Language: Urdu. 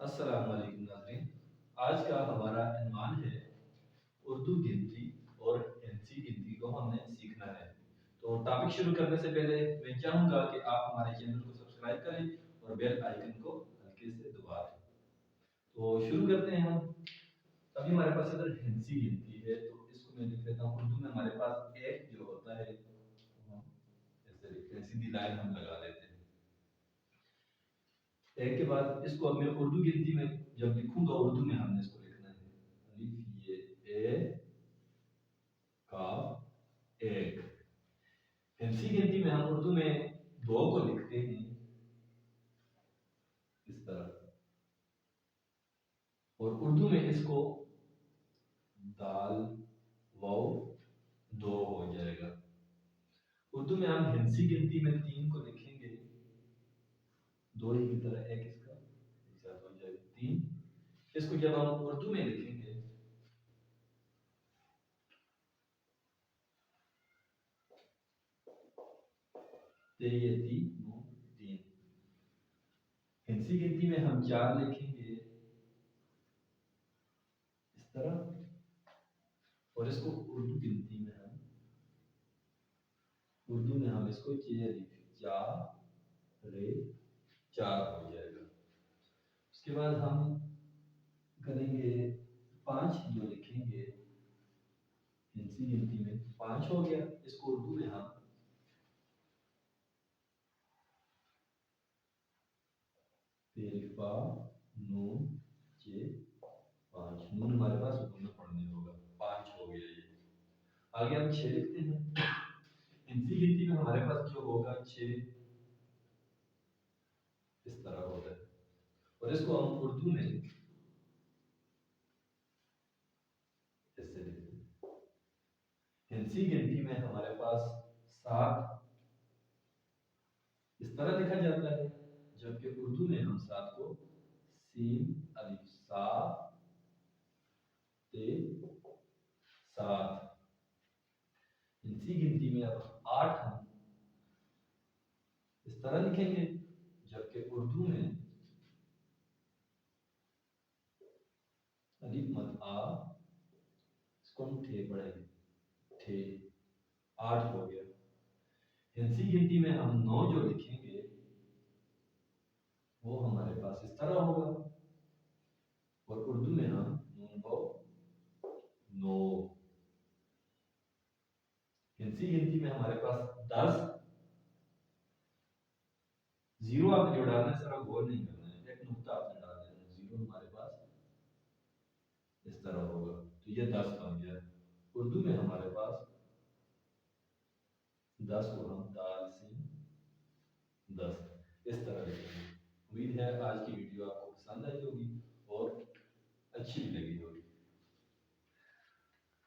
السلام علیکم ناظرین، آج کا ہمارا عنوان ہے اردو گنتی اور ہندسی گنتی کو ہم نے سیکھنا ہے۔ تو ٹاپک شروع کرنے سے پہلے میں چاہوں گا کہ آپ ہمارے چینل کو سبسکرائب کریں اور بیل آئیکن کو ہلکے سے دبا دیں۔ تو شروع کرتے ہیں ہم۔ ابھی ہمارے پاس اگر ہندسی گنتی ہے تو اس کو میں لکھ لیتا ہوں اردو میں ہمارے پاس ایک جو ہوتا ہے ہم ایسے لکھتے ہیں، سیدھی لائن ہم لگا لیتے ہیں۔ ایک کے بعد اس کو اب میں اردو گنتی میں جب لکھوں گا اردو میں ہم نے اس کو لکھنا ہے الف یہ اے کاف ایک۔ ہندسی گنتی میں ہم اردو میں دو کو لکھتے ہیں اس طرح، اور اردو میں اس کو دال واو دو ہو جائے گا۔ اردو میں ہم ہندسی گنتی میں تین کو لکھیں گے دو ہی کی طرح، ایک اس کا زیادہ ہو جائے گا تین۔ اس کو جب ہم اردو میں لکھیں گے تین۔ ہندسی گنتی میں ہم چار لکھیں گے اس طرح، اور اس کو اردو گنتی میں ہم اس کو چار ہو جائے گا۔ اس کے بعد ہم کریں گے پانچ جو لکھیں گے ہندسی گنتی میں پانچ ہو گیا، اس کو اردو میں ہم نون پانچ، نون ہمارے پاس اردو میں پڑھنے ہوگا، پانچ ہو گیا یہ۔ آگے ہم چھ لکھتے ہیں۔ ہندسی گنتی میں ہمارے پاس جو ہوگا چھ اس طرح ہوتا ہے، اور اس کو ہم اردو میں ایسے لکھتے ہیں۔ ہندسی گنتی میں ہمارے پاس سات اس طرح لکھا جاتا ہے، جبکہ اردو میں ہم سات کو سین الف سا تے سات۔ ہندسی گنتی میں اب آٹھ ہم اس طرح لکھیں گے، جبکہ اردو میں الف مد آ اس کو ہم ٹھے پڑھیں گے، ٹھے آٹھ ہو گیا۔ ہندسی گنتی میں ہم نو جو لکھیں گے وہ ہمارے پاس اس طرح ہوگا، اور اردو میں ہم نون کو نو۔ ہندسی گنتی میں ہمارے پاس 10 زیرو آپ نے جو ڈالنا ہے سر غور نہیں کرنا ہے، ایک نقطہ آپ نے ڈال دینا ہے، زیرو ہمارے پاس اس طرح ہوگا، تو یہ 10 بن گیا۔ اردو میں ہمارے پاس 10 کو ہم دال سے 10 اس طرح لکھیں گے۔ امید ہے آج کی ویڈیو آپ کو